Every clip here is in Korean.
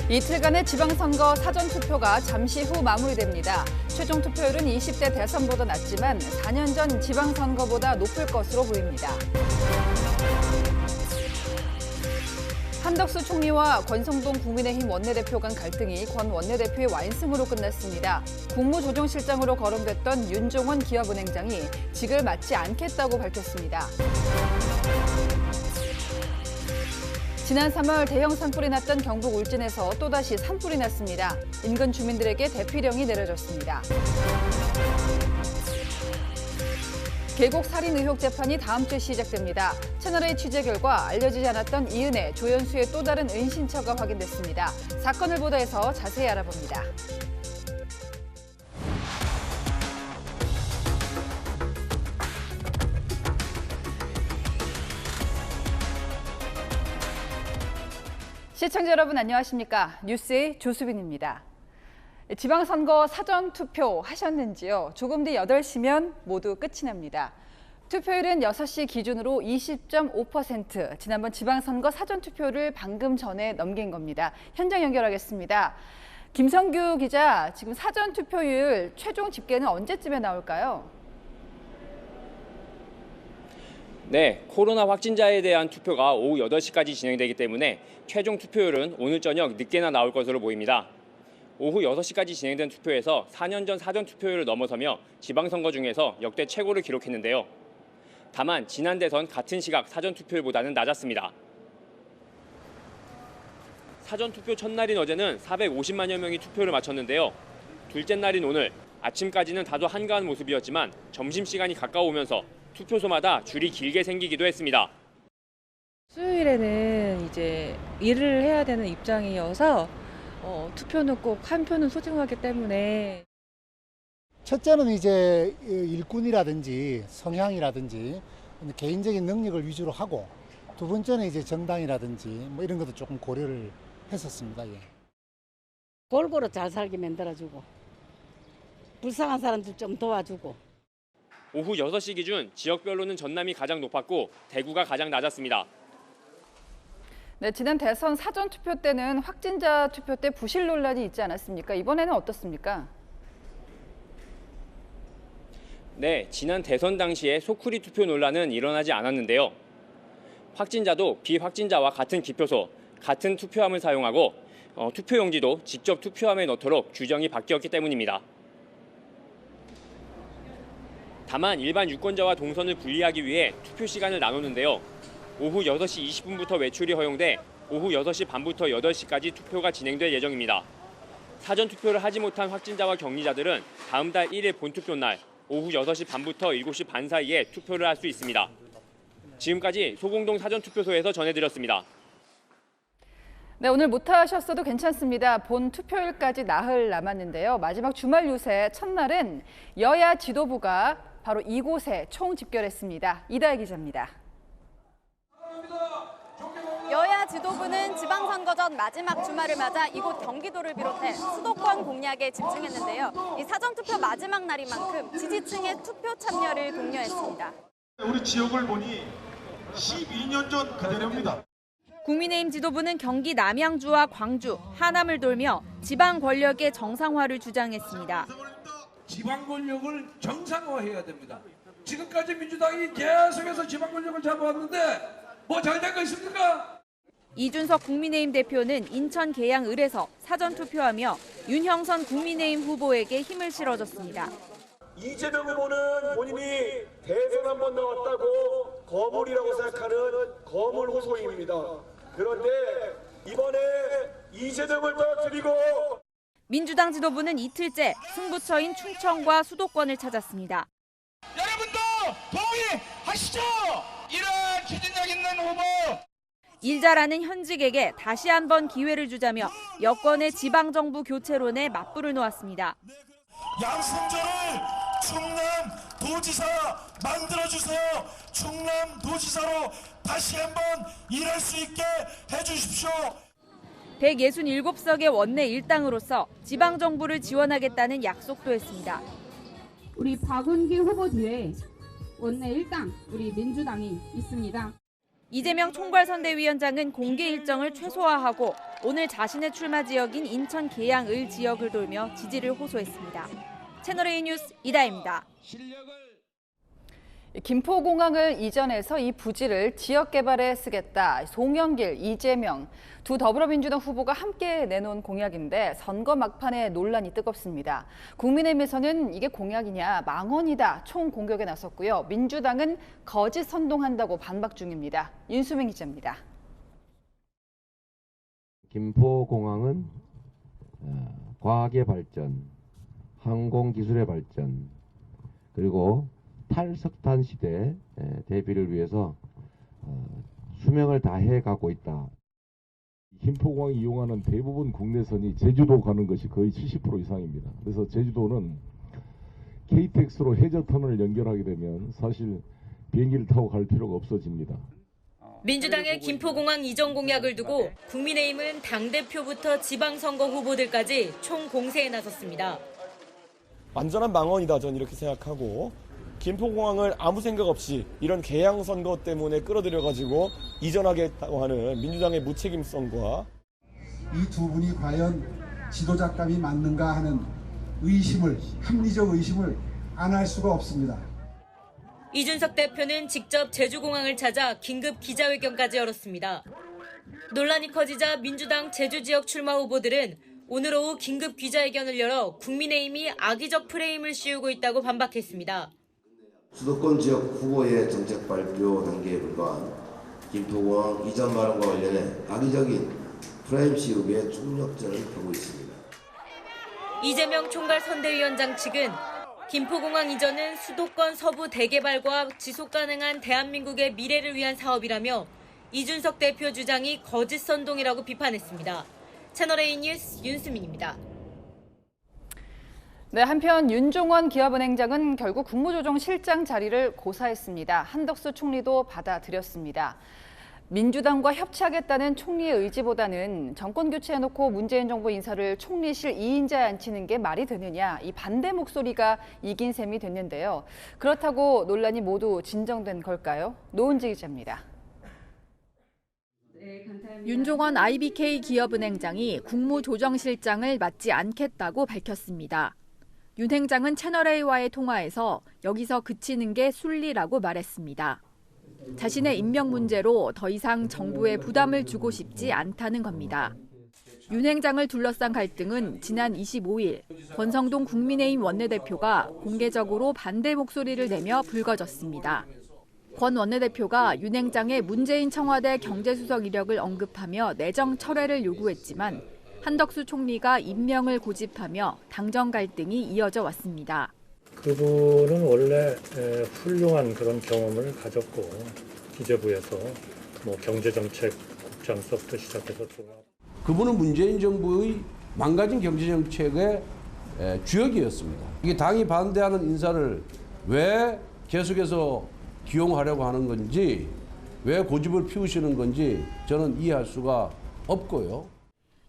이틀간의 지방선거 사전투표가 잠시 후 마무리됩니다. 최종 투표율은 20대 대선보다 낮지만 4년 전 지방선거보다 높을 것으로 보입니다. 한덕수 총리와 권성동 국민의힘 원내대표 간 갈등이 권 원내대표의 완승으로 끝났습니다. 국무조정실장으로 거론됐던 윤종원 기업은행장이 직을 맡지 않겠다고 밝혔습니다. 지난 3월 대형 산불이 났던 경북 울진에서 또다시 산불이 났습니다. 인근 주민들에게 대피령이 내려졌습니다. 계곡 살인 의혹 재판이 다음 주 시작됩니다. 채널A 취재 결과 알려지지 않았던 이은혜, 조연수의 또 다른 은신처가 확인됐습니다. 사건을 보도해서 자세히 알아봅니다. 시청자 여러분 안녕하십니까? 뉴스의 조수빈입니다. 지방선거 사전투표 하셨는지요? 조금 뒤 8시면 모두 끝이 납니다. 투표율은 6시 기준으로 20.5%, 지난번 지방선거 사전투표를 방금 전에 넘긴 겁니다. 현장 연결하겠습니다. 김성규 기자, 지금 사전투표율 최종 집계는 언제쯤에 나올까요? 네, 코로나 확진자에 대한 투표가 오후 8시까지 진행되기 때문에 최종 투표율은 오늘 저녁 늦게나 나올 것으로 보입니다. 오후 6시까지 진행된 투표에서 4년 전 사전투표율을 넘어서며 지방선거 중에서 역대 최고를 기록했는데요. 다만 지난 대선 같은 시각 사전투표율보다는 낮았습니다. 사전투표 첫날인 어제는 450만여 명이 투표를 마쳤는데요. 둘째 날인 오늘 아침까지는 다소 한가한 모습이었지만 점심시간이 가까우면서 투표소마다 줄이 길게 생기기도 했습니다. 수요일에는 이제 일을 해야 되는 입장이어서 투표는 꼭 한 표는 소중하기 때문에. 첫째는 이제 일꾼이라든지 성향이라든지 개인적인 능력을 위주로 하고, 두 번째는 이제 정당이라든지 뭐 이런 것도 조금 고려를 했었습니다. 예. 골고루 잘 살게 만들어주고 불쌍한 사람들 좀 도와주고. 오후 6시 기준 지역별로는 전남이 가장 높았고 대구가 가장 낮았습니다. 네, 지난 대선 사전투표 때는 확진자 투표 때 부실 논란이 있지 않았습니까? 이번에는 어떻습니까? 네, 지난 대선 당시에 소쿠리 투표 논란은 일어나지 않았는데요. 확진자도 비확진자와 같은 기표소, 같은 투표함을 사용하고 투표용지도 직접 투표함에 넣도록 규정이 바뀌었기 때문입니다. 다만 일반 유권자와 동선을 분리하기 위해 투표 시간을 나누는데요. 오후 6시 20분부터 외출이 허용돼 오후 6시 반부터 8시까지 투표가 진행될 예정입니다. 사전투표를 하지 못한 확진자와 격리자들은 다음 달 1일 본투표 날 오후 6시 반부터 7시 반 사이에 투표를 할 수 있습니다. 지금까지 소공동 사전투표소에서 전해드렸습니다. 네, 오늘 못하셨어도 괜찮습니다. 본 투표일까지 나흘 남았는데요. 마지막 주말 유세 첫날은 여야 지도부가 바로 이곳에 총집결했습니다. 이다혜 기자입니다. 여야 지도부는 지방선거 전 마지막 주말을 맞아 이곳 경기도를 비롯해 수도권 공략에 집중했는데요. 이 사전투표 마지막 날인 만큼 지지층의 투표 참여를 독려했습니다. 우리 지역을 보니 12년 전 그대로입니다. 국민의힘 지도부는 경기 남양주와 광주, 하남을 돌며 지방 권력의 정상화를 주장했습니다. 지방 권력을 정상화해야 됩니다. 지금까지 민주당이 계속해서 지방 권력을 잡아왔는데 뭐 잘된 거 있습니까? 이준석 국민의힘 대표는 인천 계양 을에서 사전투표하며 윤형선 국민의힘 후보에게 힘을 실어줬습니다. 이재명 후보는 본인이 대선 한 번 나왔다고 거물이라고 생각하는 거물 호소인입니다. 그런데 이번에 이재명을 떨어뜨리고 민주당 지도부는 이틀째 승부처인 충청과 수도권을 찾았습니다. 여러분도 동의하시죠? 이런 추진력 있는 후보. 일 잘하는 현직에게 다시 한번 기회를 주자며 여권의 지방정부 교체론에 맞불을 놓았습니다. 양승조를 충남도지사 만들어주세요. 충남도지사로 다시 한번 일할 수 있게 해주십시오. 167석의 원내 일당으로서 지방정부를 지원하겠다는 약속도 했습니다. 우리 박은길 후보 뒤에 원내 일당 우리 민주당이 있습니다. 이재명 총괄선대위원장은 공개 일정을 최소화하고 오늘 자신의 출마 지역인 인천 계양을 지역을 돌며 지지를 호소했습니다. 채널A 뉴스 이다혜입니다. 김포공항을 이전해서 이 부지를 지역 개발에 쓰겠다. 송영길, 이재명 두 더불어민주당 후보가 함께 내놓은 공약인데 선거 막판에 논란이 뜨겁습니다. 국민의힘에서는 이게 공약이냐, 망언이다 총 공격에 나섰고요. 민주당은 거짓 선동한다고 반박 중입니다. 윤수민 기자입니다. 김포공항은 과학의 발전, 항공기술의 발전, 그리고 탈석탄 시대 대비를 위해서 수명을 다해 가고 있다. 김포공항 이용하는 대부분 국내선이 제주도 가는 것이 거의 70% 이상입니다. 그래서 제주도는 KTX로 해저터널을 연결하게 되면 사실 비행기를 타고 갈 필요가 없어집니다. 민주당의 김포공항 이전 공약을 두고 국민의힘은 당대표부터 지방선거 후보들까지 총 공세에 나섰습니다. 완전한 망언이다, 저는 이렇게 생각하고 김포공항을 아무 생각 없이 이런 개항 선거 때문에 끌어들여가지고 이전하겠다고 하는 민주당의 무책임성과 이 두 분이 과연 지도자감이 맞는가 하는 합리적 의심을 안 할 수가 없습니다. 이준석 대표는 직접 제주공항을 찾아 긴급 기자회견까지 열었습니다. 논란이 커지자 민주당 제주 지역 출마 후보들은 오늘 오후 긴급 기자회견을 열어 국민의힘이 악의적 프레임을 씌우고 있다고 반박했습니다. 수도권 지역 후보의 정책 발표 단계에 불과한 김포공항 이전 발언과 관련해 악의적인 프레임 씌우기에 총력전을 펴고 있습니다. 이재명 총괄선대위원장 측은 김포공항 이전은 수도권 서부 대개발과 지속가능한 대한민국의 미래를 위한 사업이라며 이준석 대표 주장이 거짓 선동이라고 비판했습니다. 채널A 뉴스 윤수민입니다. 네, 한편 윤종원 기업은행장은 결국 국무조정실장 자리를 고사했습니다. 한덕수 총리도 받아들였습니다. 민주당과 협치하겠다는 총리의 의지보다는 정권 교체해놓고 문재인 정부 인사를 총리실 2인자에 앉히는 게 말이 되느냐, 이 반대 목소리가 이긴 셈이 됐는데요. 그렇다고 논란이 모두 진정된 걸까요? 노은지 기자입니다. 윤종원 IBK 기업은행장이 국무조정실장을 맡지 않겠다고 밝혔습니다. 윤 행장은 채널A와의 통화에서 여기서 그치는 게 순리라고 말했습니다. 자신의 임명 문제로 더 이상 정부에 부담을 주고 싶지 않다는 겁니다. 윤 행장을 둘러싼 갈등은 지난 25일 권성동 국민의힘 원내대표가 공개적으로 반대 목소리를 내며 불거졌습니다. 권 원내대표가 윤 행장의 문재인 청와대 경제수석 이력을 언급하며 내정 철회를 요구했지만 한덕수 총리가 임명을 고집하며 당정 갈등이 이어져 왔습니다. 그분은 원래 훌륭한 그런 경험을 가졌고 기재부에서 경제정책국장서부터 시작해서 그분은 문재인 정부의 망가진 경제정책의 주역이었습니다. 이게 당이 반대하는 인사를 왜 계속해서 기용하려고 하는 건지, 왜 고집을 피우시는 건지 저는 이해할 수가 없고요.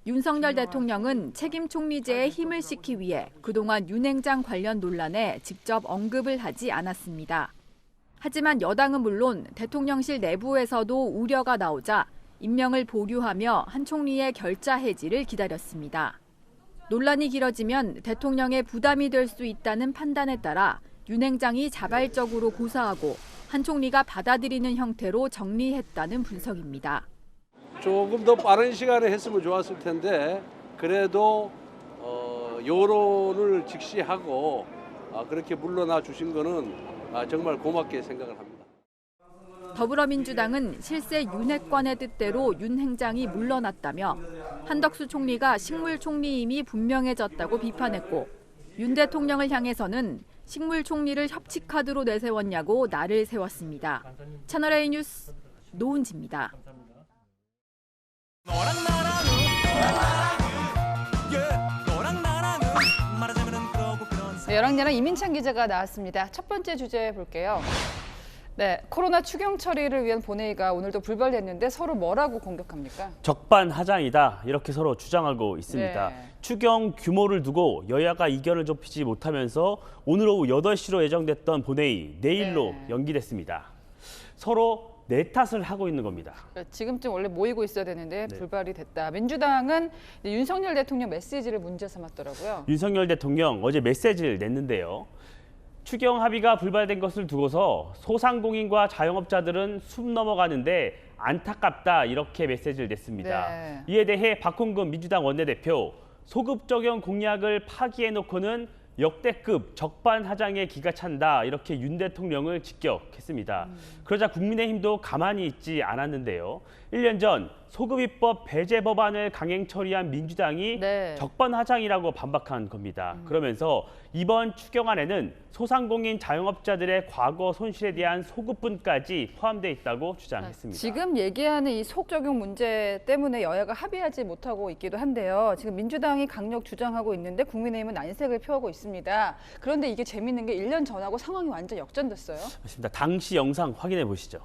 윤석열 대통령은 책임 총리제에 힘을 싣기 위해 그동안 윤 행장 관련 논란에 직접 언급을 하지 않았습니다. 하지만 여당은 물론 대통령실 내부에서도 우려가 나오자 임명을 보류하며 한 총리의 결자 해지를 기다렸습니다. 논란이 길어지면 대통령의 부담이 될 수 있다는 판단에 따라 윤 행장이 자발적으로 고사하고 한 총리가 받아들이는 형태로 정리했다는 분석입니다. 조금 더 빠른 시간에 했으면 좋았을 텐데 그래도 여론을 직시하고 그렇게 물러나 주신 거는 정말 고맙게 생각을 합니다. 더불어민주당은 실세 윤핵관의 뜻대로 윤 행장이 물러났다며 한덕수 총리가 식물총리임이 분명해졌다고 비판했고 윤 대통령을 향해서는 식물총리를 협치카드로 내세웠냐고 날을 세웠습니다. 채널A 뉴스 노은지입니다. 네, 여랑야랑 이민찬 기자가 나왔습니다. 첫 번째 주제 볼게요. 네, 코로나 추경 처리를 위한 본회의가 오늘도 불발됐는데 서로 뭐라고 공격합니까? 적반하장이다 이렇게 서로 주장하고 있습니다. 네. 추경 규모를 두고 여야가 이견을 좁히지 못하면서 오늘 오후 8시로 예정됐던 본회의 내일로 연기됐습니다. 서로 내 탓을 하고 있는 겁니다. 지금쯤 원래 모이고 있어야 되는데 네. 불발이 됐다. 민주당은 윤석열 대통령 메시지를 문제 삼았더라고요. 윤석열 대통령 어제 메시지를 냈는데요. 추경 합의가 불발된 것을 두고서 소상공인과 자영업자들은 숨 넘어가는데 안타깝다 이렇게 메시지를 냈습니다. 네. 이에 대해 박홍근 민주당 원내대표 소급 적용 공약을 파기해놓고는 역대급 적반하장의 기가 찬다 이렇게 윤 대통령을 직격했습니다. 그러자 국민의힘도 가만히 있지 않았는데요. 1년 전 소급입법 배제 법안을 강행 처리한 민주당이 네. 적반하장이라고 반박한 겁니다. 그러면서 이번 추경안에는 소상공인 자영업자들의 과거 손실에 대한 소급분까지 포함되어 있다고 주장했습니다. 지금 얘기하는 이 소급 적용 문제 때문에 여야가 합의하지 못하고 있기도 한데요. 지금 민주당이 강력 주장하고 있는데 국민의힘은 난색을 표하고 있습니다. 그런데 이게 재밌는 게 1년 전하고 상황이 완전 역전됐어요. 맞습니다. 당시 영상 확인해 보시죠.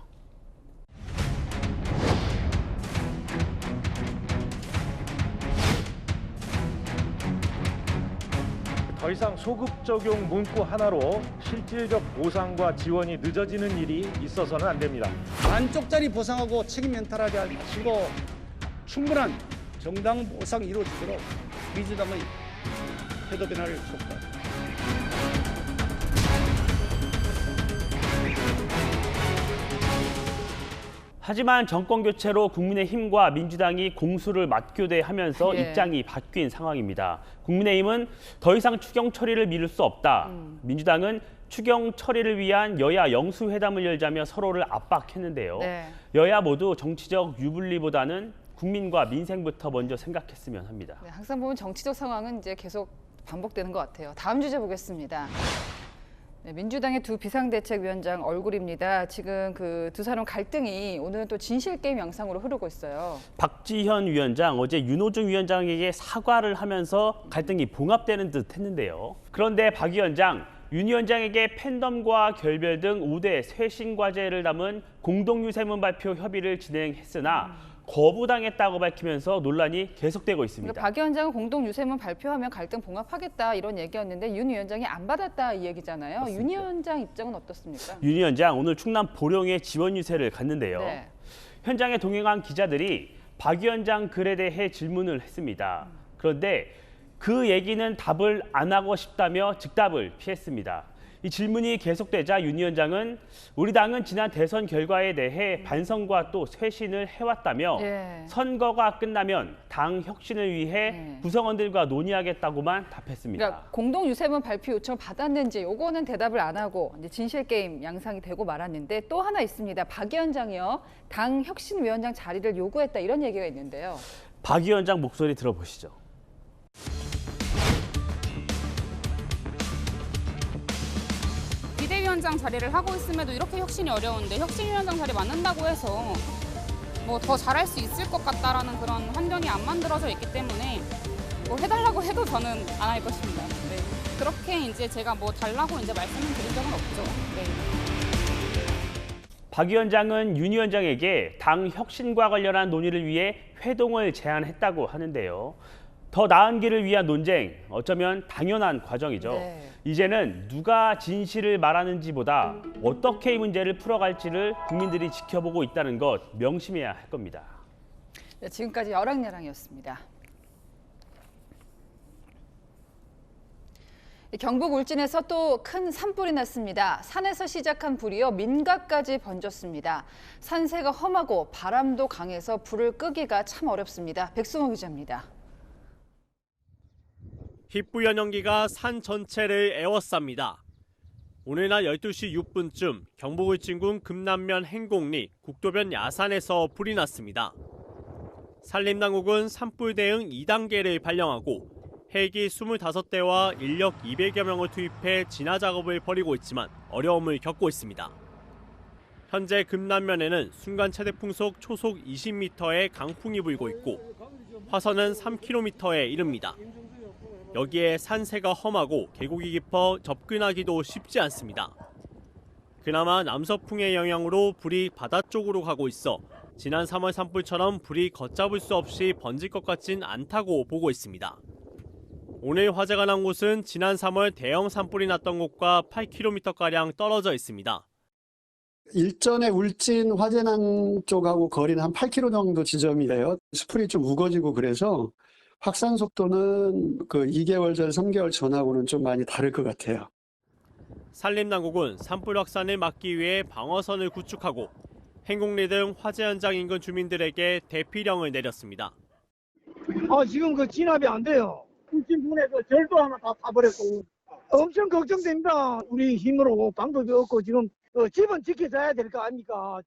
더 이상 소급 적용 문구 하나로 실질적 보상과 지원이 늦어지는 일이 있어서는 안 됩니다. 만쪽짜리 보상하고 책임 연탈하지 마시고 충분한 정당 보상이 이루어지도록 민주당의 태도 변화를 촉구합니다. 하지만 정권 교체로 국민의힘과 민주당이 공수를 맞교대하면서 예. 입장이 바뀐 상황입니다. 국민의힘은 더 이상 추경 처리를 미룰 수 없다. 민주당은 추경 처리를 위한 여야 영수회담을 열자며 서로를 압박했는데요. 네. 여야 모두 정치적 유불리보다는 국민과 민생부터 먼저 생각했으면 합니다. 네, 항상 보면 정치적 상황은 이제 계속 반복되는 것 같아요. 다음 주제 보겠습니다. 네, 민주당의 두 비상대책위원장 얼굴입니다. 지금 그 두 사람 갈등이 오늘은 또 진실게임 양상으로 흐르고 있어요. 박지현 위원장 어제 윤호중 위원장에게 사과를 하면서 갈등이 봉합되는 듯 했는데요. 그런데 박 위원장, 윤 위원장에게 팬덤과 결별 등 5대 쇄신 과제를 담은 공동유세문 발표 협의를 진행했으나 거부당했다고 밝히면서 논란이 계속되고 있습니다. 그러니까 박 위원장은 공동 유세문 발표하면 갈등 봉합하겠다 이런 얘기였는데 윤 위원장이 안 받았다 이 얘기잖아요. 맞습니다. 윤 위원장 입장은 어떻습니까? 윤 위원장 오늘 충남 보령에 지원 유세를 갔는데요. 네. 현장에 동행한 기자들이 박 위원장 글에 대해 질문을 했습니다. 그런데 그 얘기는 답을 안 하고 싶다며 즉답을 피했습니다. 이 질문이 계속되자 윤 위원장은 우리 당은 지난 대선 결과에 대해 반성과 또 쇄신을 해왔다며 예. 선거가 끝나면 당 혁신을 위해 구성원들과 논의하겠다고만 답했습니다. 그러니까 공동 유세문 발표 요청 받았는지 요거는 대답을 안 하고 이제 진실 게임 양상이 되고 말았는데 또 하나 있습니다. 박 위원장이요. 당 혁신위원장 자리를 요구했다 이런 얘기가 있는데요. 박 위원장 목소리 들어보시죠. 비대위원장 자리를 하고 있음에도 이렇게 혁신이 어려운데 혁신위원장 자리 맡는다고 해서 뭐 더 잘할 수 있을 것 같다라는 그런 환경이 안 만들어져 있기 때문에 뭐 해달라고 해도 저는 안 할 것입니다. 네. 그렇게 이제 제가 뭐 달라고 이제 말씀을 드린 적은 없죠. 네. 박 위원장은 윤 위원장에게 당 혁신과 관련한 논의를 위해 회동을 제안했다고 하는데요. 더 나은 길을 위한 논쟁, 어쩌면 당연한 과정이죠. 네. 이제는 누가 진실을 말하는지보다 어떻게 이 문제를 풀어갈지를 국민들이 지켜보고 있다는 것 명심해야 할 겁니다. 네, 지금까지 여랑야랑이었습니다. 경북 울진에서 또 큰 산불이 났습니다. 산에서 시작한 불이요 민가까지 번졌습니다. 산세가 험하고 바람도 강해서 불을 끄기가 참 어렵습니다. 백승호 기자입니다. 희뿌연 연기가 산 전체를 에워쌉니다. 오늘 낮 12시 6분쯤 경북 울진군 금남면 행곡리 국도변 야산에서 불이 났습니다. 산림당국은 산불 대응 2단계를 발령하고 헬기 25대와 인력 200여 명을 투입해 진화 작업을 벌이고 있지만 어려움을 겪고 있습니다. 현재 금남면에는 순간 최대 풍속 초속 20m의 강풍이 불고 있고 화선은 3km에 이릅니다. 여기에 산세가 험하고 계곡이 깊어 접근하기도 쉽지 않습니다. 그나마 남서풍의 영향으로 불이 바다 쪽으로 가고 있어 지난 3월 산불처럼 불이 걷잡을 수 없이 번질 것 같진 않다고 보고 있습니다. 오늘 화재가 난 곳은 지난 3월 대형 산불이 났던 곳과 8km가량 떨어져 있습니다. 일전에 울진 화재난 쪽하고 거리는 한 8km 정도 지점이래요. 스프이 좀 우거지고 그래서 확산 속도는 그 2개월 전, 3개월 전하고는 좀 많이 다를 것 같아요. 산림당국은 산불 확산을 막기 위해 방어선을 구축하고 행곡리 등 화재 현장 인근 주민들에게 대피령을 내렸습니다. 지금 그 진압이 안 돼요. 울진 부근에서 절도 하나 다 타버렸고 엄청 걱정됩니다. 우리 힘으로 방법이 없고 지금 집은 지켜줘야 될 거 아닙니까?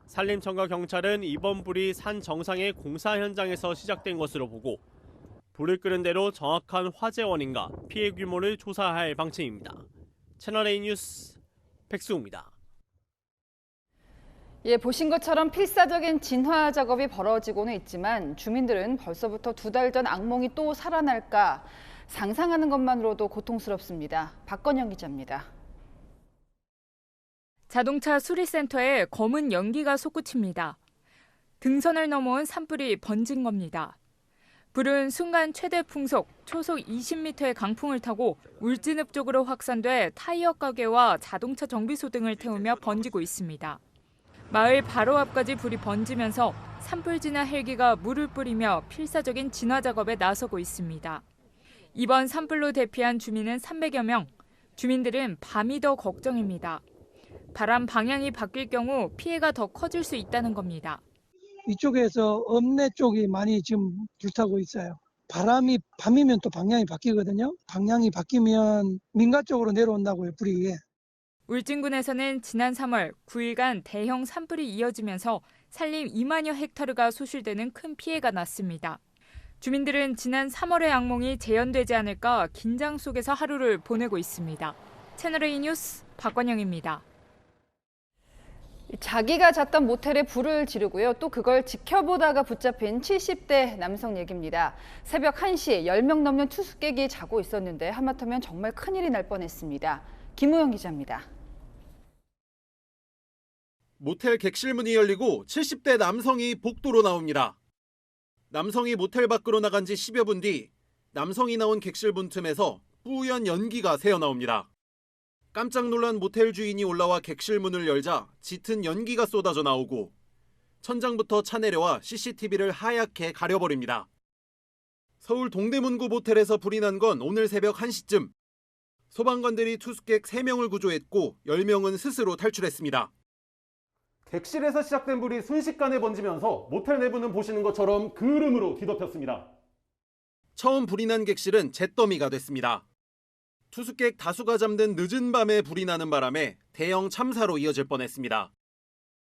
산림청과 경찰은 이번 불이 산 정상의 공사 현장에서 시작된 것으로 보고 불을 끄는 대로 정확한 화재 원인과 피해 규모를 조사할 방침입니다. 채널A 뉴스 백수호입니다. 예, 보신 것처럼 필사적인 진화 작업이 벌어지고는 있지만 주민들은 벌써부터 2달 전 악몽이 또 살아날까 상상하는 것만으로도 고통스럽습니다. 박건영 기자입니다. 자동차 수리센터에 검은 연기가 솟구칩니다. 등선을 넘어온 산불이 번진 겁니다. 불은 순간 최대 풍속, 초속 20m의 강풍을 타고 울진읍 쪽으로 확산돼 타이어 가게와 자동차 정비소 등을 태우며 번지고 있습니다. 마을 바로 앞까지 불이 번지면서 산불 진화 헬기가 물을 뿌리며 필사적인 진화 작업에 나서고 있습니다. 이번 산불로 대피한 주민은 300여 명. 주민들은 밤이 더 걱정입니다. 바람 방향이 바뀔 경우 피해가 더 커질 수 있다는 겁니다. 이쪽에서 읍내 쪽이 많이 지금 불타고 있어요. 바람이 밤이면 또 방향이 바뀌거든요. 방향이 바뀌면 민가 쪽으로 내려온다고요, 불이. 울진군에서는 지난 3월 9일간 대형 산불이 이어지면서 산림 2만여 헥타르가 소실되는 큰 피해가 났습니다. 주민들은 지난 3월의 악몽이 재현되지 않을까 긴장 속에서 하루를 보내고 있습니다. 채널A 뉴스 박관영입니다. 자기가 잤던 모텔에 불을 지르고요. 또 그걸 지켜보다가 붙잡힌 70대 남성 얘기입니다. 새벽 1시 10명 넘는 투숙객이 자고 있었는데 하마터면 정말 큰일이 날 뻔했습니다. 김우영 기자입니다. 모텔 객실문이 열리고 70대 남성이 복도로 나옵니다. 남성이 모텔 밖으로 나간 지 10여 분 뒤 남성이 나온 객실문 틈에서 뿌연 연기가 새어나옵니다. 깜짝 놀란 모텔 주인이 올라와 객실문을 열자 짙은 연기가 쏟아져 나오고 천장부터 차내려와 CCTV를 하얗게 가려버립니다. 서울 동대문구 모텔에서 불이 난 건 오늘 새벽 1시쯤. 소방관들이 투숙객 3명을 구조했고 10명은 스스로 탈출했습니다. 객실에서 시작된 불이 순식간에 번지면서 모텔 내부는 보시는 것처럼 그름으로 뒤덮였습니다. 처음 불이 난 객실은 잿더미가 됐습니다. 투숙객 다수가 잠든 늦은 밤에 불이 나는 바람에 대형 참사로 이어질 뻔했습니다.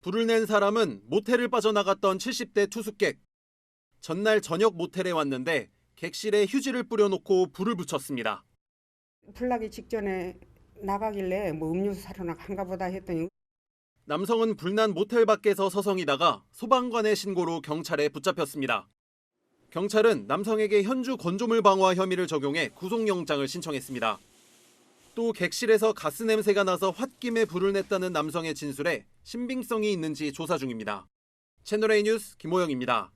불을 낸 사람은 모텔을 빠져나갔던 70대 투숙객. 전날 저녁 모텔에 왔는데 객실에 휴지를 뿌려놓고 불을 붙였습니다. 불 나기 직전에 나가길래 음료수 사러 나간가 보다 했더니 남성은 불난 모텔 밖에서 서성이다가 소방관의 신고로 경찰에 붙잡혔습니다. 경찰은 남성에게 현주 건조물 방화 혐의를 적용해 구속영장을 신청했습니다. 또 객실에서 가스 냄새가 나서 홧김에 불을 냈다는 남성의 진술에 신빙성이 있는지 조사 중입니다. 채널A 뉴스 김호영입니다.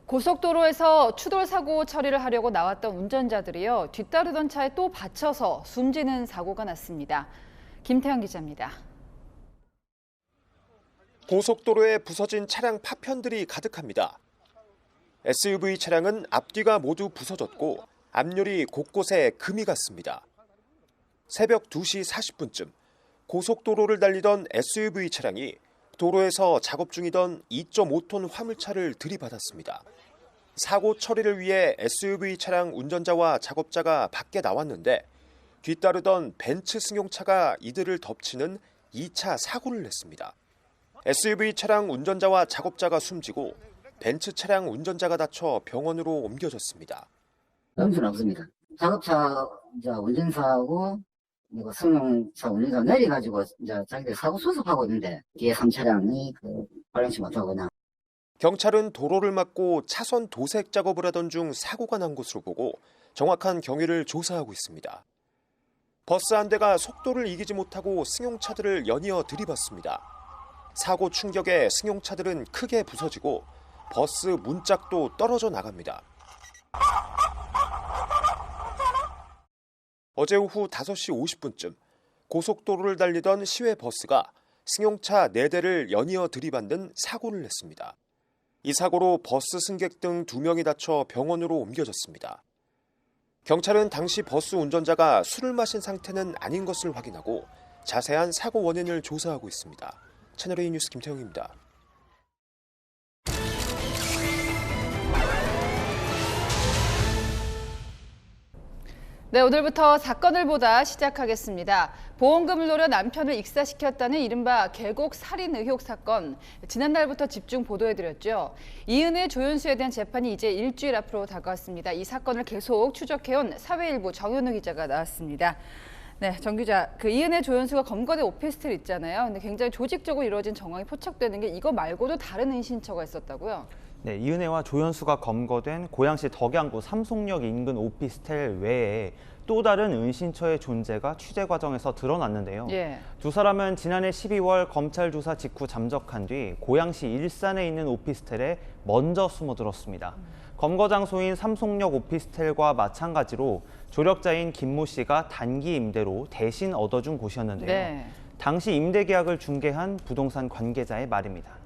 고속도로에서 추돌 사고 처리를 하려고 나왔던 운전자들이요. 뒤따르던 차에 또 받쳐서 숨지는 사고가 났습니다. 김태형 기자입니다. 고속도로에 부서진 차량 파편들이 가득합니다. SUV 차량은 앞뒤가 모두 부서졌고 앞유리 곳곳에 금이 갔습니다. 새벽 2시 40분쯤 고속도로를 달리던 SUV 차량이 도로에서 작업 중이던 2.5톤 화물차를 들이받았습니다. 사고 처리를 위해 SUV 차량 운전자와 작업자가 밖에 나왔는데 뒤따르던 벤츠 승용차가 이들을 덮치는 2차 사고를 냈습니다. SUV 차량 운전자와 작업자가 숨지고 벤츠 차량 운전자가 다쳐 병원으로 옮겨졌습니다. 염수는 없습니다. 작업차 운전사하고 승용차 운전사 내려가지고 자기들 사고 수습하고 있는데 뒤에 3차량이 발령치 못하거나. 경찰은 도로를 막고 차선 도색 작업을 하던 중 사고가 난 것으로 보고 정확한 경위를 조사하고 있습니다. 버스 한 대가 속도를 이기지 못하고 승용차들을 연이어 들이받습니다. 사고 충격에 승용차들은 크게 부서지고 버스 문짝도 떨어져 나갑니다. 어제 오후 5시 50분쯤 고속도로를 달리던 시외버스가 승용차 4대를 연이어 들이받는 사고를 냈습니다. 이 사고로 버스 승객 등 2명이 다쳐 병원으로 옮겨졌습니다. 경찰은 당시 버스 운전자가 술을 마신 상태는 아닌 것을 확인하고 자세한 사고 원인을 조사하고 있습니다. 채널A 뉴스 김태형입니다. 네, 오늘부터 사건을 보다 시작하겠습니다. 보험금을 노려 남편을 익사시켰다는 이른바 계곡 살인 의혹 사건. 지난달부터 집중 보도해드렸죠. 이은혜, 조연수에 대한 재판이 이제 일주일 앞으로 다가왔습니다. 이 사건을 계속 추적해온 사회일보 정현우 기자가 나왔습니다. 네, 정 기자, 이은혜, 조연수가 검거된 오피스텔 있잖아요. 근데 굉장히 조직적으로 이루어진 정황이 포착되는 게 이거 말고도 다른 은신처가 있었다고요? 네, 이은혜와 조연수가 검거된 고양시 덕양구 삼송역 인근 오피스텔 외에 또 다른 은신처의 존재가 취재 과정에서 드러났는데요. 예. 두 사람은 지난해 12월 검찰 조사 직후 잠적한 뒤 고양시 일산에 있는 오피스텔에 먼저 숨어들었습니다. 검거 장소인 삼송역 오피스텔과 마찬가지로 조력자인 김모 씨가 단기 임대로 대신 얻어준 곳이었는데요. 네. 당시 임대 계약을 중개한 부동산 관계자의 말입니다.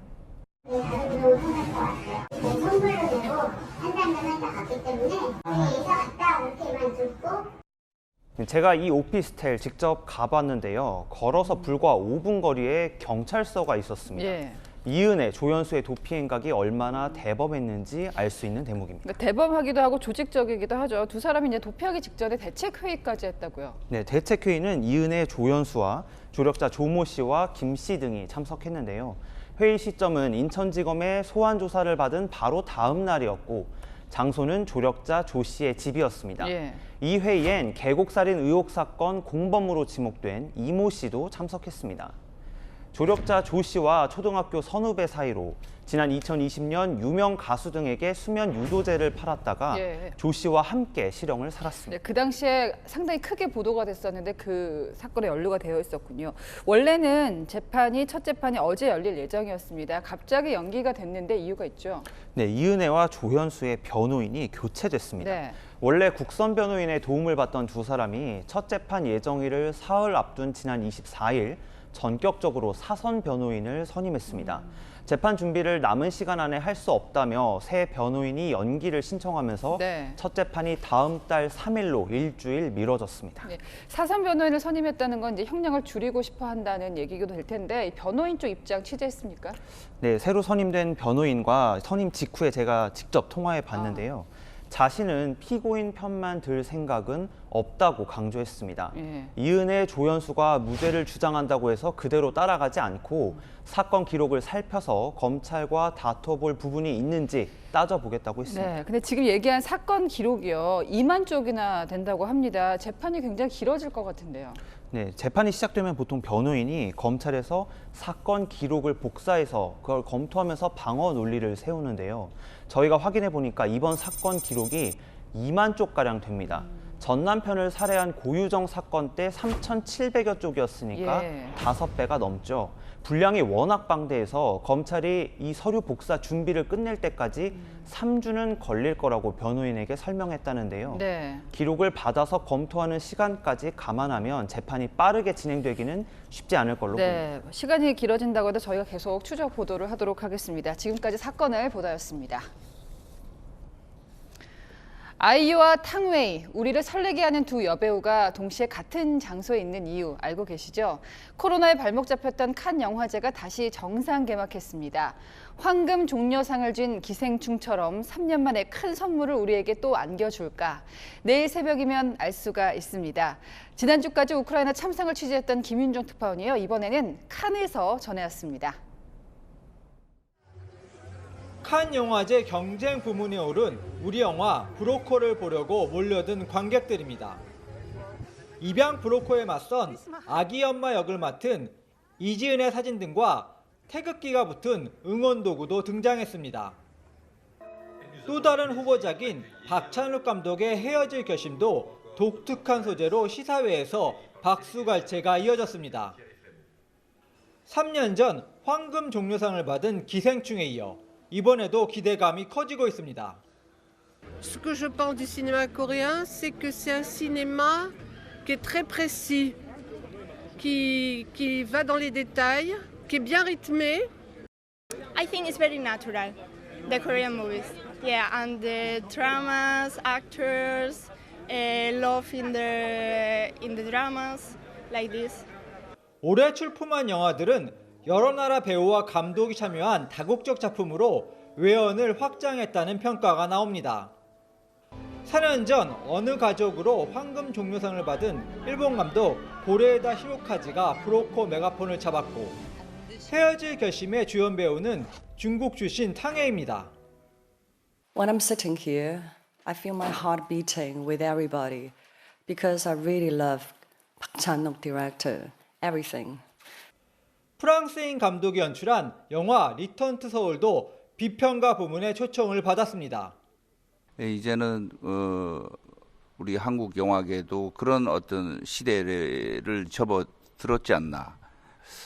제가 이 오피스텔 직접 가봤는데요. 걸어서 불과 5분 거리에 경찰서가 있었습니다. 예. 이은혜, 조연수의 도피 행각이 얼마나 대범했는지 알 수 있는 대목입니다. 그러니까 대범하기도 하고 조직적이기도 하죠. 두 사람이 이제 도피하기 직전에 대책회의까지 했다고요. 네, 대책회의는 이은혜, 조연수와 조력자 조모 씨와 김 씨 등이 참석했는데요. 회의 시점은 인천지검의 소환 조사를 받은 바로 다음 날이었고 장소는 조력자 조 씨의 집이었습니다. 예. 이 회의엔 계곡살인 의혹 사건 공범으로 지목된 이모 씨도 참석했습니다. 조력자 조 씨와 초등학교 선후배 사이로 지난 2020년 유명 가수 등에게 수면 유도제를 팔았다가 예. 조 씨와 함께 실형을 살았습니다. 네, 그 당시에 상당히 크게 보도가 됐었는데 그 사건에 연루가 되어 있었군요. 원래는 첫 재판이 어제 열릴 예정이었습니다. 갑자기 연기가 됐는데 이유가 있죠? 네, 이은혜와 조연수의 변호인이 교체됐습니다. 네. 원래 국선 변호인의 도움을 받던 두 사람이 첫 재판 예정일을 사흘 앞둔 지난 24일 전격적으로 사선 변호인을 선임했습니다. 재판 준비를 남은 시간 안에 할 수 없다며 새 변호인이 연기를 신청하면서 네. 첫 재판이 다음 달 3일로 일주일 미뤄졌습니다. 네, 사선 변호인을 선임했다는 건 이제 형량을 줄이고 싶어 한다는 얘기도 될 텐데 변호인 쪽 입장 취재했습니까? 네, 새로 선임된 변호인과 선임 직후에 제가 직접 통화해 봤는데요. 자신은 피고인 편만 들 생각은 없다고 강조했습니다. 예. 이은혜, 조연수가 무죄를 주장한다고 해서 그대로 따라가지 않고 사건 기록을 살펴서 검찰과 다퉈볼 부분이 있는지 따져보겠다고 했습니다. 네, 근데 지금 얘기한 사건 기록이요. 2만 쪽이나 된다고 합니다. 재판이 굉장히 길어질 것 같은데요. 네, 재판이 시작되면 보통 변호인이 검찰에서 사건 기록을 복사해서 그걸 검토하면서 방어 논리를 세우는데요. 저희가 확인해 보니까 이번 사건 기록이 2만 쪽가량 됩니다. 전 남편을 살해한 고유정 사건 때 3,700여 쪽이었으니까 예. 5배가 넘죠. 분량이 워낙 방대해서 검찰이 이 서류 복사 준비를 끝낼 때까지 3주는 걸릴 거라고 변호인에게 설명했다는데요. 네. 기록을 받아서 검토하는 시간까지 감안하면 재판이 빠르게 진행되기는 쉽지 않을 걸로 보입니다. 네, 시간이 길어진다고 해도 저희가 계속 추적 보도를 하도록 하겠습니다. 지금까지 사건을 보도였습니다. 아이유와 탕웨이, 우리를 설레게 하는 두 여배우가 동시에 같은 장소에 있는 이유 알고 계시죠? 코로나에 발목 잡혔던 칸 영화제가 다시 정상 개막했습니다. 황금 종려상을 쥔 기생충처럼 3년 만에 큰 선물을 우리에게 또 안겨줄까? 내일 새벽이면 알 수가 있습니다. 지난주까지 우크라이나 참상을 취재했던 김윤종 특파원이요. 이번에는 칸에서 전해왔습니다. 칸 영화제 경쟁 부문에 오른 우리 영화 브로커를 보려고 몰려든 관객들입니다. 입양 브로커에 맞선 아기 엄마 역을 맡은 이지은의 사진 등과 태극기가 붙은 응원 도구도 등장했습니다. 또 다른 후보작인 박찬욱 감독의 헤어질 결심도 독특한 소재로 시사회에서 박수갈채가 이어졌습니다. 3년 전 황금 종려상을 받은 기생충에 이어 이번에도 기대감이 커지고 있습니다. Ce que je pense du cinéma coréen, c'est que c'est un cinéma qui est très précis. qui va dans les détails, qui est bien rythmé. I think it's very natural, the Korean movies. Yeah, and the dramas, actors, love in the dramas, like this. 올해 출품한 영화들은 여러 나라 배우와 감독이 참여한 다국적 작품으로 외연을 확장했다는 평가가 나옵니다. 4년 전 어느 가족으로 황금 종려상을 받은 일본 감독 고레에다 히로카즈가 브로코 메가폰을 잡았고 헤어질 결심의 주연 배우는 중국 출신 탕헤이입니다. When I'm sitting here, I feel my heart beating with everybody because I really love Park Chan-wook director, everything. 프랑스인 감독이 연출한 영화 리턴 투 서울도 비평가 부문에 초청을 받았습니다. 이제는 우리 한국 영화계도 그런 어떤 시대를 접어들었지 않나.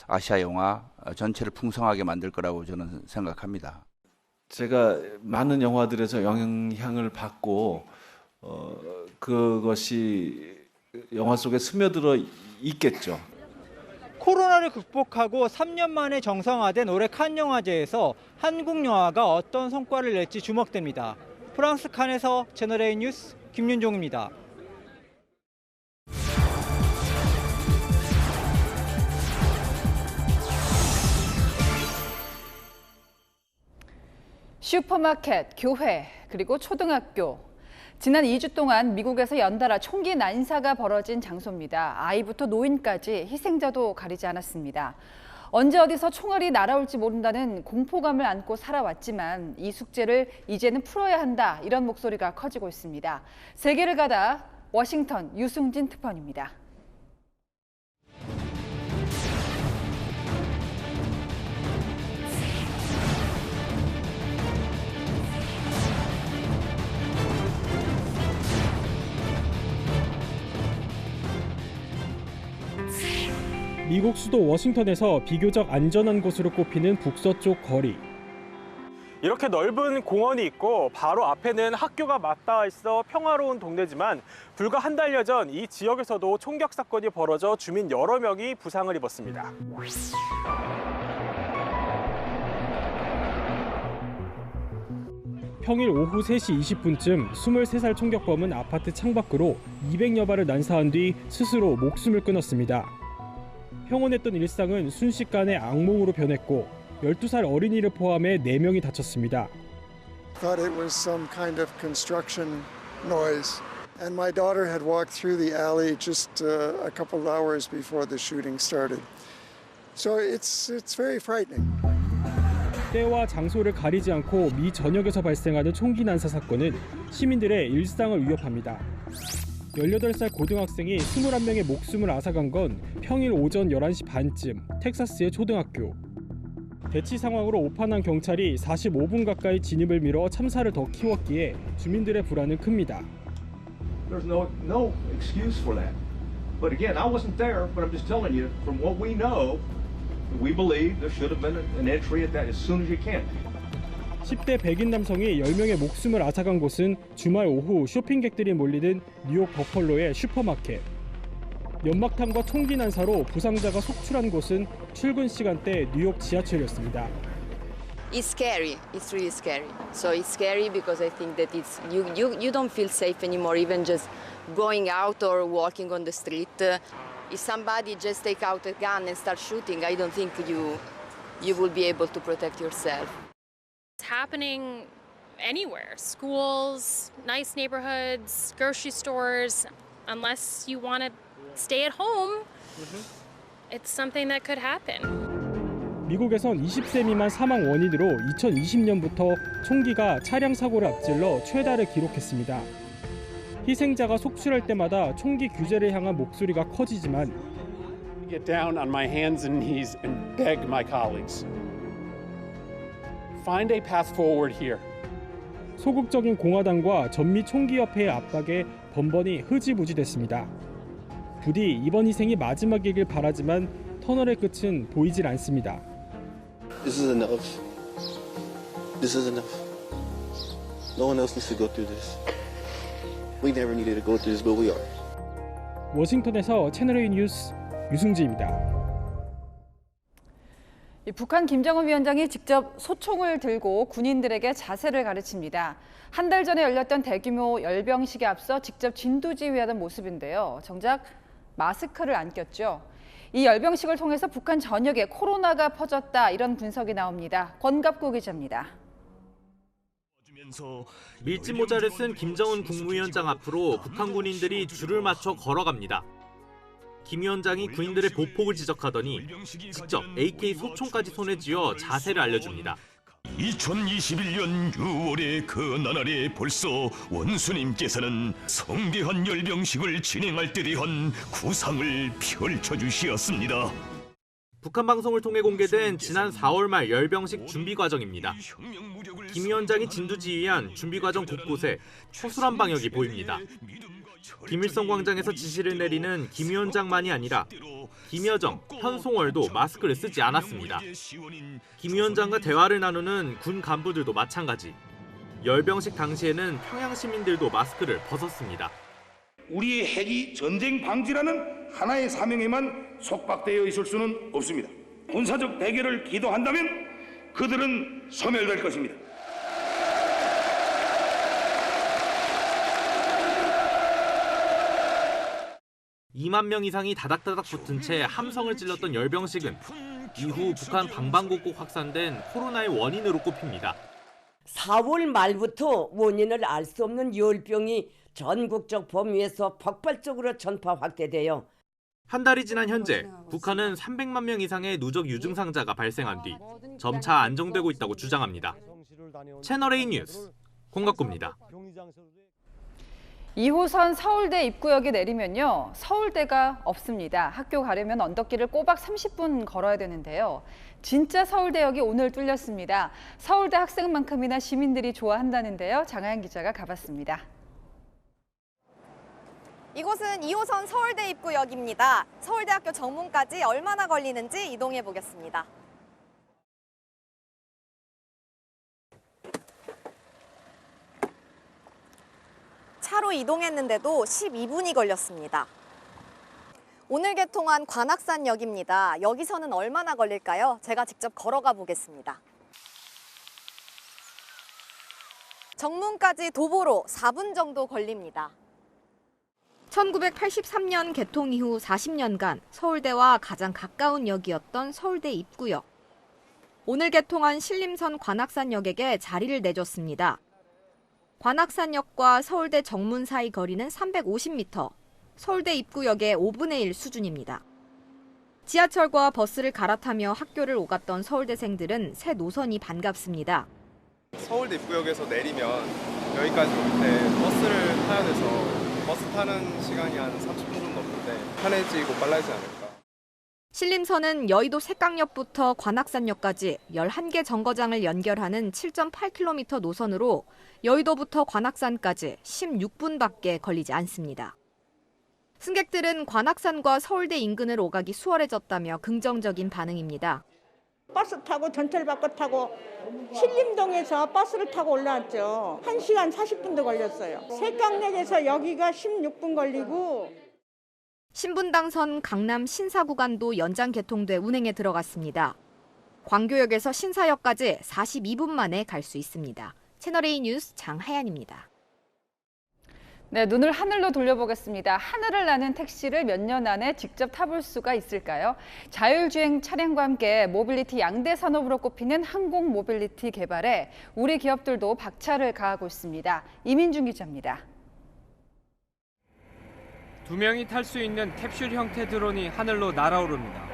아시아 영화 전체를 풍성하게 만들 거라고 저는 생각합니다. 제가 많은 영화들에서 영향을 받고 그것이 영화 속에 스며들어 있겠죠. 코로나를 극복하고 3년 만에 정상화된 올해 칸 영화제에서 한국 영화가 어떤 성과를 낼지 주목됩니다. 프랑스 칸에서 채널A 뉴스 김윤종입니다. 슈퍼마켓, 교회, 그리고 초등학교. 지난 2주 동안 미국에서 연달아 총기 난사가 벌어진 장소입니다. 아이부터 노인까지 희생자도 가리지 않았습니다. 언제 어디서 총알이 날아올지 모른다는 공포감을 안고 살아왔지만 이 숙제를 이제는 풀어야 한다, 이런 목소리가 커지고 있습니다. 세계를 가다 워싱턴 유승진 특파원입니다. 미국 수도 워싱턴에서 비교적 안전한 곳으로 꼽히는 북서쪽 거리. 이렇게 넓은 공원이 있고 바로 앞에는 학교가 맞닿아 있어 평화로운 동네지만 불과 한 달여 전 이 지역에서도 총격 사건이 벌어져 주민 여러 명이 부상을 입었습니다. 평일 오후 3시 20분쯤 23살 총격범은 아파트 창밖으로 200여 발을 난사한 뒤 스스로 목숨을 끊었습니다. 평온했던 일상은 순식간에 악몽으로 변했고 12살 어린이를 포함해 4명이 다쳤습니다. Thought it was some kind of construction noise, and my daughter had walked through the alley just a couple of hours before the shooting started. So it's very frightening. 때와 장소를 가리지 않고 미 전역에서 발생하는 총기 난사 사건은 시민들의 일상을 위협합니다. 18살 고등학생이 21명의 목숨을 앗아간 건 평일 오전 11시 반쯤 텍사스의 초등학교. 대치 상황으로 오판한 경찰이 45분 가까이 진입을 밀어 참사를 더 키웠기에 주민들의 불안은 큽니다. There's no excuse for that. But again, I wasn't there, but I'm just telling you from what we know, we believe there should have been an entry at that as soon as you can. 10대 백인 남성이 10명의 목숨을 앗아간 곳은 주말 오후 쇼핑객들이 몰리는 뉴욕 버펄로의 슈퍼마켓. 연막탄과 총기 난사로 부상자가 속출한 곳은 출근 시간대 뉴욕 지하철이었습니다. It's scary. It's really scary. So it's scary because I think that it's you don't feel safe anymore, even just going out or walking on the street. If somebody just take out a gun and start shooting, I don't think you will be able to protect yourself. It's happening anywhere. Schools, nice neighborhoods, grocery stores. Unless you want to stay at home, it's something that could happen. 미국에선 20세 미만 사망 원인으로 2020년부터 총기가 차량 사고를 앞질러 최다를 기록했습니다. 희생자가 속출할 때마다 총기 규제를 향한 목소리가 커지지만 Get down on my hands and knees and beg my colleagues. Find a path forward here. 소극적인 공화당과 전미 총기협회의 압박에 번번이 흐지부지됐습니다. 부디 이번 희생이 마지막이길 바라지만 터널의 끝은 보이질 않습니다. This is enough. This is enough. No one else needs to go through this. We never needed to go through this, but we are. 워싱턴에서 채널A 뉴스 유승지입니다. 북한 김정은 위원장이 직접 소총을 들고 군인들에게 자세를 가르칩니다. 한 달 전에 열렸던 대규모 열병식에 앞서 직접 진두지휘하던 모습인데요. 정작 마스크를 안 꼈죠. 이 열병식을 통해서 북한 전역에 코로나가 퍼졌다, 이런 분석이 나옵니다. 권갑구 기자입니다. 밀짚 모자를 쓴 김정은 국무위원장 앞으로 북한 군인들이 줄을 맞춰 걸어갑니다. 김 위원장이 군인들의 보폭을 지적하더니 직접 AK 소총까지 손에 쥐어 자세를 알려줍니다. 2021년 6월의 그 나날에 벌써 원수님께서는 성대한 열병식을 진행할 때 대한 구상을 펼쳐주시었습니다. 북한 방송을 통해 공개된 지난 4월 말 열병식 준비 과정입니다. 김 위원장이 진두지휘한 준비 과정 곳곳에 허술한 방역이 보입니다. 김일성 광장에서 지시를 내리는 김 위원장만이 아니라 김여정, 현송월도 마스크를 쓰지 않았습니다. 김 위원장과 대화를 나누는 군 간부들도 마찬가지. 열병식 당시에는 평양 시민들도 마스크를 벗었습니다. 우리의 핵이 전쟁 방지라는 하나의 사명에만 속박되어 있을 수는 없습니다. 군사적 대결을 기도한다면 그들은 소멸될 것입니다. 2만 명 이상이 다닥다닥 붙은 채 함성을 찔렀던 열병식은 이후 북한 방방곡곡 확산된 코로나의 원인으로 꼽힙니다. 4월 말부터 원인을 알 수 없는 열병이 전국적 범위에서 폭발적으로 전파 확대되어 한 달이 지난 현재 북한은 300만 명 이상의 누적 유증상자가 발생한 뒤 점차 안정되고 있다고 주장합니다. 채널A 뉴스 권갑구입니다. 2호선 서울대 입구역에 내리면요, 서울대가 없습니다. 학교 가려면 언덕길을 꼬박 30분 걸어야 되는데요. 진짜 서울대역이 오늘 뚫렸습니다. 서울대 학생만큼이나 시민들이 좋아한다는데요. 장하연 기자가 가봤습니다. 이곳은 2호선 서울대 입구역입니다. 서울대학교 정문까지 얼마나 걸리는지 이동해 보겠습니다. 차로 이동했는데도 12분이 걸렸습니다. 오늘 개통한 관악산역입니다. 여기서는 얼마나 걸릴까요? 제가 직접 걸어가 보겠습니다. 정문까지 도보로 4분 정도 걸립니다. 1983년 개통 이후 40년간 서울대와 가장 가까운 역이었던 서울대 입구역. 오늘 개통한 신림선 관악산역에게 자리를 내줬습니다. 관악산역과 서울대 정문 사이 거리는 350m, 서울대 입구역의 5분의 1 수준입니다. 지하철과 버스를 갈아타며 학교를 오갔던 서울대생들은 새 노선이 반갑습니다. 서울대 입구역에서 내리면 여기까지 올 때 버스를 타야 돼서 버스 타는 시간이 한 30분 정도 없는데 편해지고 빨라지지 않을까. 신림선은 여의도 색강역부터 관악산역까지 11개 정거장을 연결하는 7.8km 노선으로 여의도부터 관악산까지 16분밖에 걸리지 않습니다. 승객들은 관악산과 서울대 인근을 오가기 수월해졌다며 긍정적인 반응입니다. 버스 타고 전철바꿔 타고 신림동에서 버스를 타고 올라왔죠. 1시간 40분도 걸렸어요. 색강역에서 여기가 16분 걸리고. 신분당선 강남 신사 구간도 연장 개통돼 운행에 들어갔습니다. 광교역에서 신사역까지 42분 만에 갈 수 있습니다. 채널A 뉴스 장하연입니다. 네, 눈을 하늘로 돌려보겠습니다. 하늘을 나는 택시를 몇 년 안에 직접 타볼 수가 있을까요? 자율주행 차량과 함께 모빌리티 양대 산업으로 꼽히는 항공 모빌리티 개발에 우리 기업들도 박차를 가하고 있습니다. 이민준 기자입니다. 2명이 탈 수 있는 캡슐 형태 드론이 하늘로 날아오릅니다.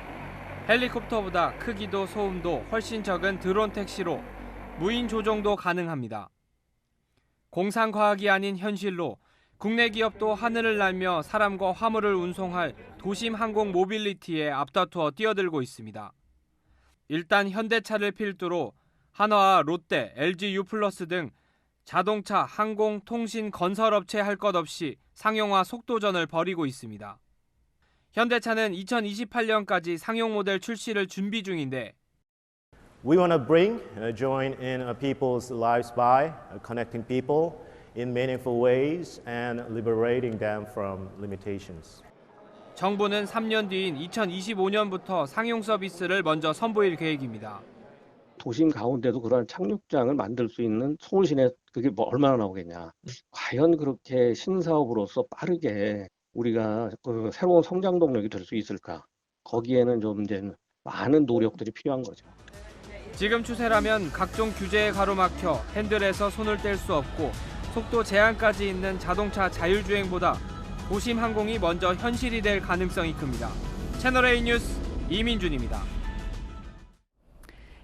헬리콥터보다 크기도 소음도 훨씬 적은 드론 택시로 무인 조종도 가능합니다. 공상과학이 아닌 현실로 국내 기업도 하늘을 날며 사람과 화물을 운송할 도심 항공 모빌리티에 앞다투어 뛰어들고 있습니다. 일단 현대차를 필두로 한화와 롯데, LG U+플러스 등 자동차, 항공, 통신, 건설업체 할 것 없이 상용화 속도전을 벌이고 있습니다. 현대차는 2028년까지 상용 모델 출시를 준비 중인데 We want to join in people's lives by connecting people in meaningful ways and liberating them from limitations. 정부는 3년 뒤인 2025년부터 상용 서비스를 먼저 선보일 계획입니다. 도심 가운데도 그러한 착륙장을 만들 수 있는 서울 시내 그게 뭐 얼마나 나오겠냐. 과연 그렇게 신사업으로서 빠르게 우리가 그 새로운 성장 동력이 될 수 있을까? 거기에는 좀 이제 많은 노력들이 필요한 거죠. 지금 추세라면 각종 규제에 가로막혀 핸들에서 손을 뗄 수 없고 속도 제한까지 있는 자동차 자율주행보다 도심 항공이 먼저 현실이 될 가능성이 큽니다. 채널A 뉴스 이민준입니다.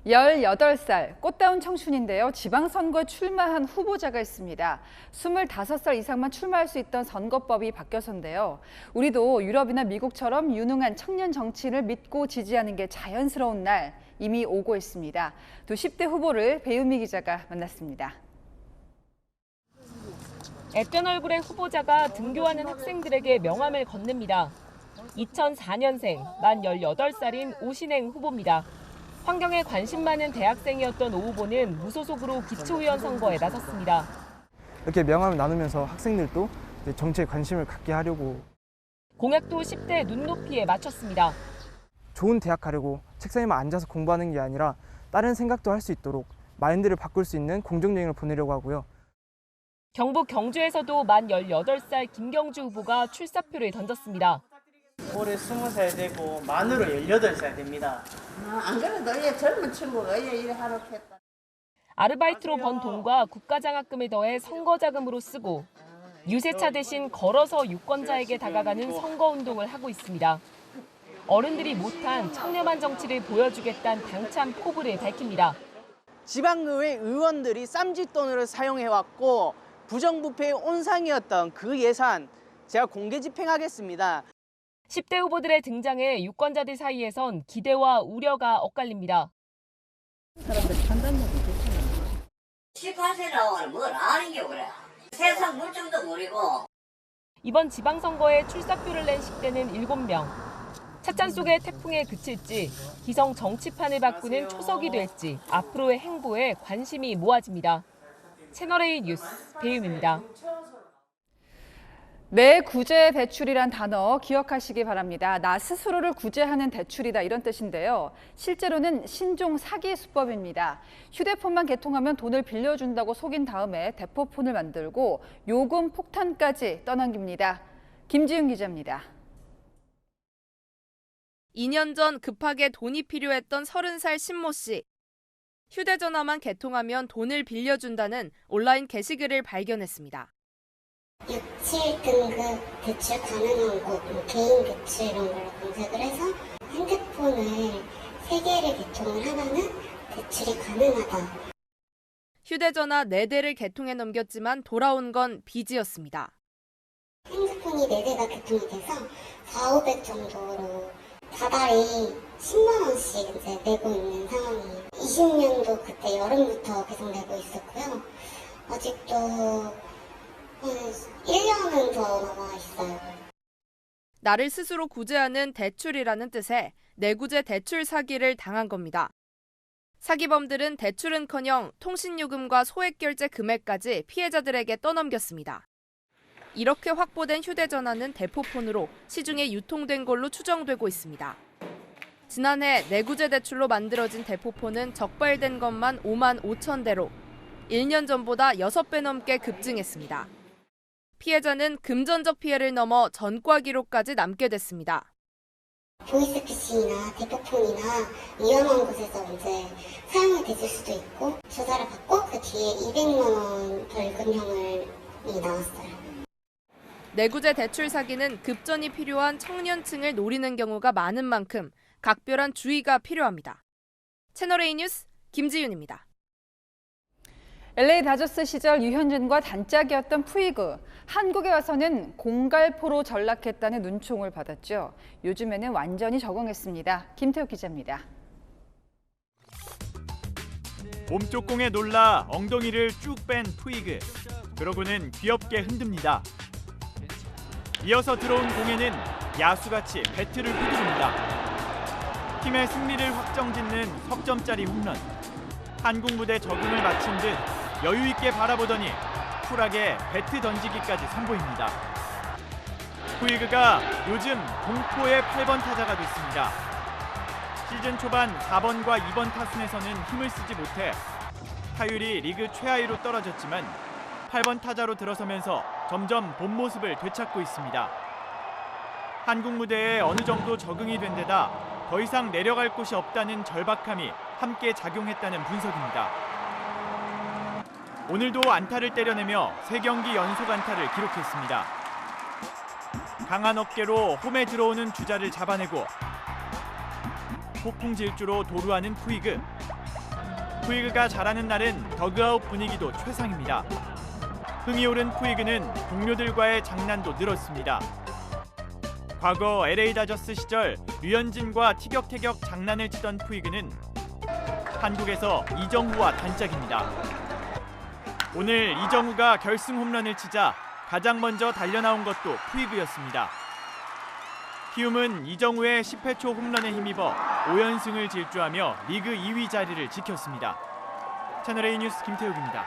18살 꽃다운 청춘인데요. 지방선거에 출마한 후보자가 있습니다. 25살 이상만 출마할 수 있던 선거법이 바뀌어서인데요. 우리도 유럽이나 미국처럼 유능한 청년 정치인을 믿고 지지하는 게 자연스러운 날 이미 오고 있습니다. 두 10대 후보를 배우미 기자가 만났습니다. 앳된 얼굴의 후보자가 등교하는 학생들에게 명함을 건넵니다. 2004년생, 만 18살인 오신행 후보입니다. 환경에 관심 많은 대학생이었던 오 후보는 무소속으로 기초의원 선거에 나섰습니다. 이렇게 명함을 나누면서 학생들도 정치에 관심을 갖게 하려고. 공약도 10대 눈높이에 맞췄습니다. 좋은 대학 가려고 책상에만 앉아서 공부하는 게 아니라 다른 생각도 할 수 있도록 마인드를 바꿀 수 있는 공정여행을 보내려고 하고요. 경북 경주에서도 만 18살 김경주 후보가 출사표를 던졌습니다. 올해 20살 되고 만으로 18살 됩니다. 안 그래도 얘 젊은 친구가 얘 일을 하러 했다. 아르바이트로 번 돈과 국가장학금을 더해 선거자금으로 쓰고 유세차 대신 걸어서 유권자에게 다가가는 선거운동을 하고 있습니다. 어른들이 못한 청렴한 정치를 보여주겠다는 당찬 포부를 밝힙니다. 지방의회 의원들이 쌈짓돈으로 사용해왔고 부정부패의 온상이었던 그 예산 제가 공개 집행하겠습니다. 10대 후보들의 등장에 유권자들 사이에선 기대와 우려가 엇갈립니다. 사람들이 판단력이 좋잖아요. 18세라고 뭘 아는 게 그래. 세상 물정도 모르고. 이번 지방선거에 출사표를 낸 10대는 7명. 찻잔 속의 태풍에 그칠지, 기성 정치판을 바꾸는 초석이 될지 앞으로의 행보에 관심이 모아집니다. 채널A 뉴스 배유미입니다. 내 구제 대출이란 단어 기억하시기 바랍니다. 나 스스로를 구제하는 대출이다 이런 뜻인데요. 실제로는 신종 사기 수법입니다. 휴대폰만 개통하면 돈을 빌려준다고 속인 다음에 대포폰을 만들고 요금 폭탄까지 떠넘깁니다. 김지윤 기자입니다. 2년 전 급하게 돈이 필요했던 30살 신모 씨. 휴대전화만 개통하면 돈을 빌려준다는 온라인 게시글을 발견했습니다. 6, 7등급 대출 가능한 곳, 개인 대출 이런 걸로 검색을 해서 핸드폰을 3개를 개통을 하면은 대출이 가능하다. 휴대전화 4대를 개통해 넘겼지만 돌아온 건 빚이었습니다. 핸드폰이 4대가 개통이 돼서 400, 500 정도로 다달이 10만 원씩 이제 내고 있는 상황이에요. 20년도 그때 여름부터 계속 내고 있었고요. 아직도 한 1년은 더 남아 있어요. 나를 스스로 구제하는 대출이라는 뜻의 내구제 대출 사기를 당한 겁니다. 사기범들은 대출은커녕 통신요금과 소액결제 금액까지 피해자들에게 떠넘겼습니다. 이렇게 확보된 휴대전화는 대포폰으로 시중에 유통된 걸로 추정되고 있습니다. 지난해 내구제 대출로 만들어진 대포폰은 적발된 것만 5만 5천 대로 1년 전보다 6배 넘게 급증했습니다. 피해자는 금전적 피해를 넘어 전과 기록까지 남게 됐습니다. 보이스피싱이나 대포폰이나 위험한 곳에서 이제 사용이 됐을 수도 있고 조사를 받고 그 뒤에 200만 원 벌금형이 나왔어요. 내구제 대출 사기는 급전이 필요한 청년층을 노리는 경우가 많은 만큼 각별한 주의가 필요합니다. 채널A 뉴스 김지윤입니다. LA 다저스 시절 유현진과 단짝이었던 푸이그. 한국에 와서는 공갈포로 전락했다는 눈총을 받았죠. 요즘에는 완전히 적응했습니다. 김태욱 기자입니다. 몸쪽 공에 놀라 엉덩이를 쭉 뺀 푸이그. 그러고는 귀엽게 흔듭니다. 이어서 들어온 공에는 야수같이 배트를 휘두릅니다. 팀의 승리를 확정짓는 석점짜리 홈런. 한국 무대 적응을 마친 듯 여유 있게 바라보더니 쿨하게 배트 던지기까지 선보입니다. 푸이그가 요즘 공포의 8번 타자가 됐습니다. 시즌 초반 4번과 2번 타순에서는 힘을 쓰지 못해 타율이 리그 최하위로 떨어졌지만 8번 타자로 들어서면서 점점 본 모습을 되찾고 있습니다. 한국 무대에 어느 정도 적응이 된 데다 더 이상 내려갈 곳이 없다는 절박함이 함께 작용했다는 분석입니다. 오늘도 안타를 때려내며 3경기 연속 안타를 기록했습니다. 강한 어깨로 홈에 들어오는 주자를 잡아내고 폭풍 질주로 도루하는 푸이그. 푸이그가 잘하는 날은 더그아웃 분위기도 최상입니다. 흥이 오른 푸이그는 동료들과의 장난도 늘었습니다. 과거 LA 다저스 시절 류현진과 티격태격 장난을 치던 푸이그는 한국에서 이정후와 단짝입니다. 오늘 이정후가 결승 홈런을 치자 가장 먼저 달려나온 것도 푸이그였습니다. 키움은 이정후의 10회 초 홈런에 힘입어 5연승을 질주하며 리그 2위 자리를 지켰습니다. 채널A 뉴스 김태욱입니다.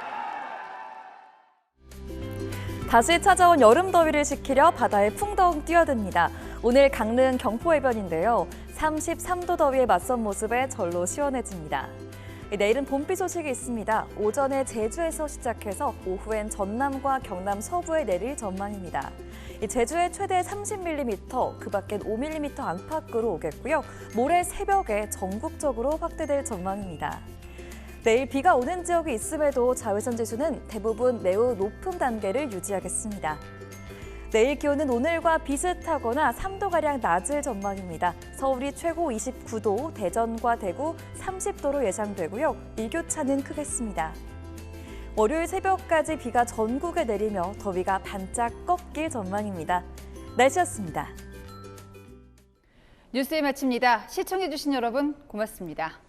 다시 찾아온 여름 더위를 식히려 바다에 풍덩 뛰어듭니다. 오늘 강릉 경포해변인데요. 33도 더위에 맞선 모습에 절로 시원해집니다. 내일은 봄비 소식이 있습니다. 오전에 제주에서 시작해서 오후엔 전남과 경남 서부에 내릴 전망입니다. 제주에 최대 30mm, 그 밖엔 5mm 안팎으로 오겠고요. 모레 새벽에 전국적으로 확대될 전망입니다. 내일 비가 오는 지역이 있음에도 자외선 지수는 대부분 매우 높은 단계를 유지하겠습니다. 내일 기온은 오늘과 비슷하거나 3도가량 낮을 전망입니다. 서울이 최고 29도, 대전과 대구 30도로 예상되고요. 일교차는 크겠습니다. 월요일 새벽까지 비가 전국에 내리며 더위가 반짝 꺾일 전망입니다. 날씨였습니다. 뉴스에 마칩니다. 시청해주신 여러분 고맙습니다.